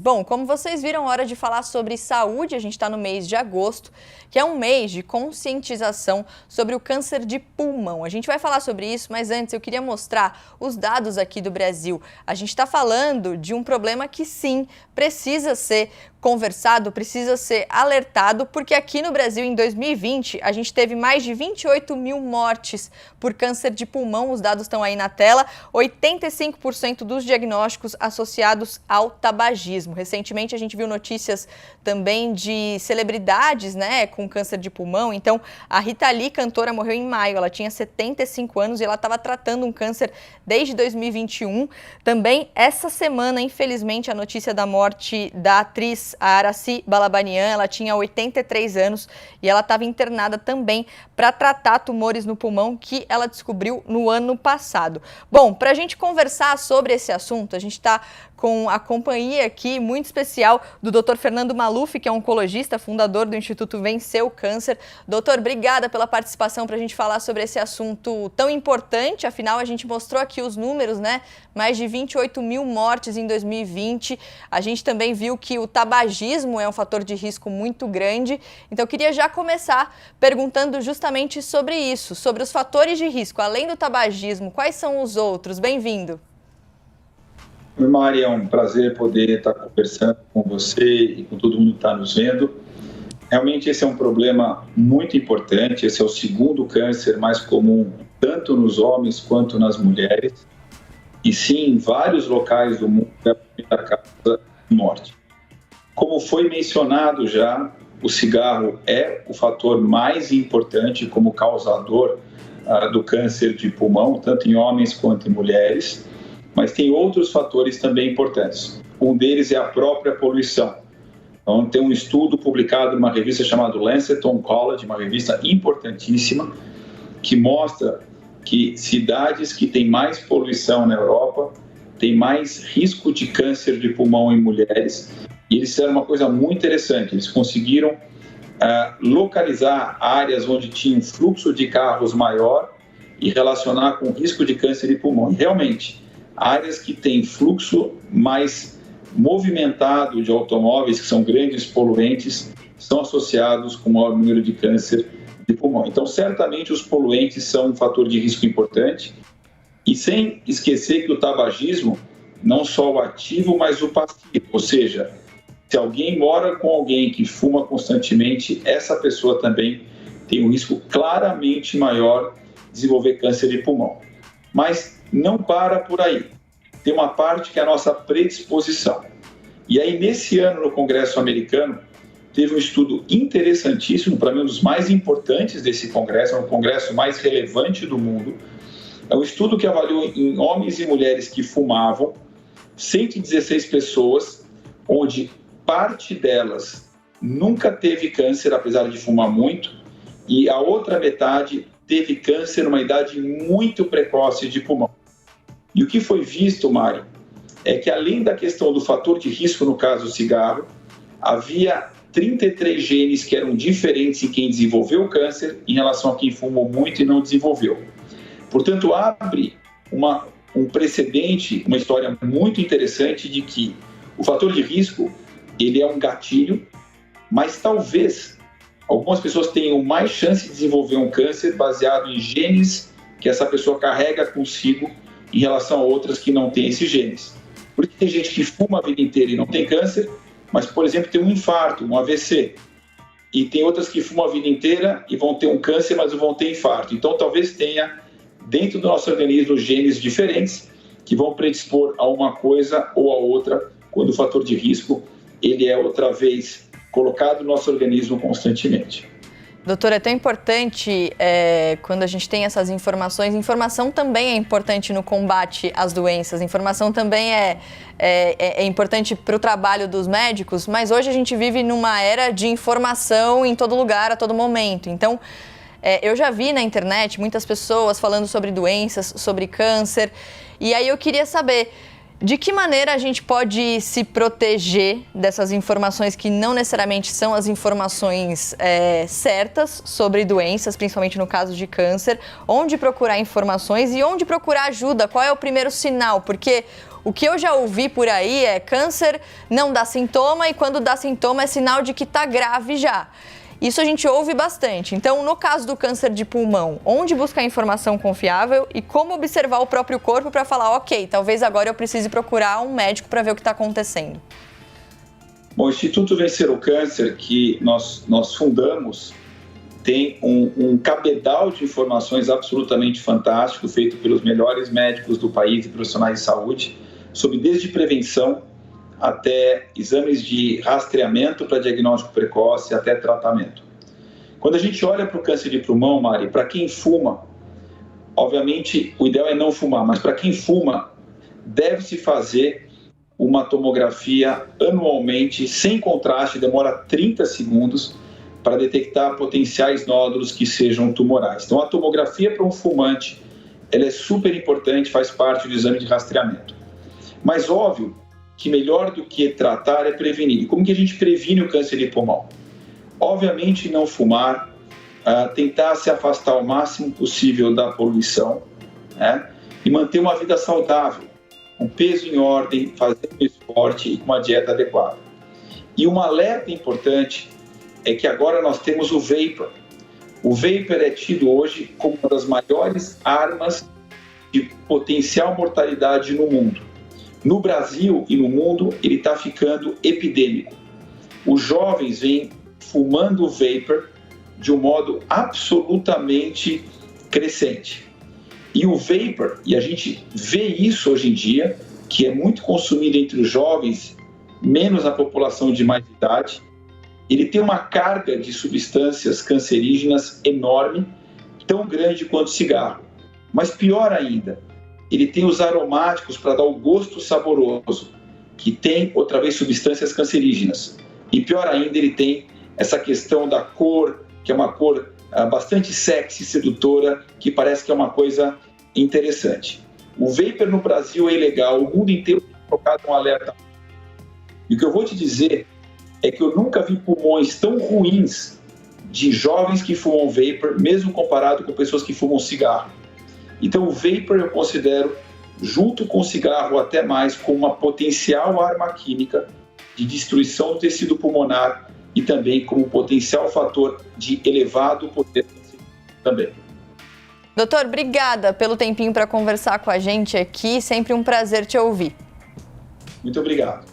Bom, como vocês viram, hora de falar sobre saúde. A gente está no mês de agosto, que é um mês de conscientização sobre o câncer de pulmão. A gente vai falar sobre isso, mas antes eu queria mostrar os dados aqui do Brasil. A gente está falando de um problema que sim, precisa ser conversado, precisa ser alertado, porque aqui no Brasil, em 2020, a gente teve mais de 28 mil mortes por câncer de pulmão. Os dados estão aí na tela. 85% dos diagnósticos associados ao tabagismo. Recentemente, a gente viu notícias também de celebridades, né, com câncer de pulmão. Então, a Rita Lee, cantora, morreu em maio. Ela tinha 75 anos e ela estava tratando um câncer desde 2021. Também, essa semana, infelizmente, a notícia da morte da atriz a Aracy Balabanian. Ela tinha 83 anos e ela estava internada também para tratar tumores no pulmão que ela descobriu no ano passado. Bom, para a gente conversar sobre esse assunto, a gente está com a companhia aqui muito especial do Dr. Fernando Maluf, que é oncologista, fundador do Instituto Vencer o Câncer. Doutor, obrigada pela participação para a gente falar sobre esse assunto tão importante. Afinal, a gente mostrou aqui os números, né? Mais de 28 mil mortes em 2020. A gente também viu que o tabagismo é um fator de risco muito grande. Então, eu queria já começar perguntando justamente sobre isso, sobre os fatores de risco. Além do tabagismo, quais são os outros? Bem-vindo. Oi, Mari, é um prazer poder estar conversando com você e com todo mundo que está nos vendo. Realmente esse é um problema muito importante, esse é o segundo câncer mais comum, tanto nos homens quanto nas mulheres. E sim, em vários locais do mundo é a primeira causa de morte. Como foi mencionado já, o cigarro é o fator mais importante como causador do câncer de pulmão, tanto em homens quanto em mulheres. Mas tem outros fatores também importantes. Um deles é a própria poluição. Então, tem um estudo publicado numa revista chamada Lancet Oncology, uma revista importantíssima, que mostra que cidades que têm mais poluição na Europa têm mais risco de câncer de pulmão em mulheres. E eles fizeram uma coisa muito interessante. Eles conseguiram localizar áreas onde tinha um fluxo de carros maior e relacionar com o risco de câncer de pulmão. E realmente, áreas que têm fluxo mais movimentado de automóveis, que são grandes poluentes, estão associados com maior número de câncer de pulmão. Então, certamente, os poluentes são um fator de risco importante. E sem esquecer que o tabagismo, não só o ativo, mas o passivo. Ou seja, se alguém mora com alguém que fuma constantemente, essa pessoa também tem um risco claramente maior de desenvolver câncer de pulmão. Mas não para por aí. Tem uma parte que é a nossa predisposição. E aí, nesse ano, no Congresso americano, teve um estudo interessantíssimo, para mim, um dos mais importantes desse congresso, é o congresso mais relevante do mundo. É um estudo que avaliou em homens e mulheres que fumavam, 116 pessoas, onde parte delas nunca teve câncer, apesar de fumar muito, e a outra metade teve câncer numa idade muito precoce de pulmão. E o que foi visto, Mari, é que além da questão do fator de risco, no caso do cigarro, havia 33 genes que eram diferentes em quem desenvolveu o câncer em relação a quem fumou muito e não desenvolveu. Portanto, abre um precedente, uma história muito interessante de que o fator de risco, ele é um gatilho, mas talvez algumas pessoas tenham mais chance de desenvolver um câncer baseado em genes que essa pessoa carrega consigo em relação a outras que não têm esses genes. Por isso tem gente que fuma a vida inteira e não tem câncer, mas, por exemplo, tem um infarto, um AVC. E tem outras que fumam a vida inteira e vão ter um câncer, mas não vão ter infarto. Então, talvez tenha, dentro do nosso organismo, genes diferentes que vão predispor a uma coisa ou a outra, quando o fator de risco ele é outra vez colocado no nosso organismo constantemente. Doutor, é tão importante quando a gente tem essas informações. Informação também é importante no combate às doenças. Informação também é importante para o trabalho dos médicos, mas hoje a gente vive numa era de informação em todo lugar, a todo momento. Então, eu já vi na internet muitas pessoas falando sobre doenças, sobre câncer. E aí eu queria saber, De que maneira a gente pode se proteger dessas informações que não necessariamente são as informações certas sobre doenças, principalmente no caso de câncer? Onde procurar informações e onde procurar ajuda? Qual é o primeiro sinal? Porque o que eu já ouvi por aí é câncer não dá sintoma e quando dá sintoma é sinal de que está grave já. Isso a gente ouve bastante. Então, no caso do câncer de pulmão, onde buscar informação confiável e como observar o próprio corpo para falar, ok, talvez agora eu precise procurar um médico para ver o que está acontecendo? Bom, o Instituto Vencer o Câncer, que nós fundamos, tem um cabedal de informações absolutamente fantástico, feito pelos melhores médicos do país e profissionais de saúde, sobre desde prevenção até exames de rastreamento para diagnóstico precoce, até tratamento. Quando a gente olha para o câncer de pulmão, Mari, para quem fuma, obviamente o ideal é não fumar, mas para quem fuma, deve-se fazer uma tomografia anualmente, sem contraste, demora 30 segundos para detectar potenciais nódulos que sejam tumorais. Então a tomografia para um fumante, ela é super importante, faz parte do exame de rastreamento. Mas óbvio que melhor do que tratar é prevenir. E como que a gente previne o câncer de pulmão? Obviamente não fumar, tentar se afastar o máximo possível da poluição, né? E manter uma vida saudável, um peso em ordem, fazendo esporte e com uma dieta adequada. E um alerta importante é que agora nós temos o vapor. O vapor é tido hoje como uma das maiores armas de potencial mortalidade no mundo. No Brasil e no mundo, ele está ficando epidêmico. Os jovens vêm fumando vapor de um modo absolutamente crescente. E o vapor, e a gente vê isso hoje em dia, que é muito consumido entre os jovens, menos a população de mais idade, ele tem uma carga de substâncias cancerígenas enorme, tão grande quanto o cigarro. Mas pior ainda, ele tem os aromáticos para dar o gosto saboroso, que tem, outra vez, substâncias cancerígenas. E pior ainda, ele tem essa questão da cor, que é uma cor bastante sexy, sedutora, que parece que é uma coisa interessante. O vapor no Brasil é ilegal, o mundo inteiro tem colocado um alerta. E o que eu vou te dizer é que eu nunca vi pulmões tão ruins de jovens que fumam vapor, mesmo comparado com pessoas que fumam cigarro. Então o vapor eu considero, junto com o cigarro até mais, como uma potencial arma química de destruição do tecido pulmonar e também como potencial fator de elevado poder também. Doutor, obrigada pelo tempinho para conversar com a gente aqui, sempre um prazer te ouvir. Muito obrigado.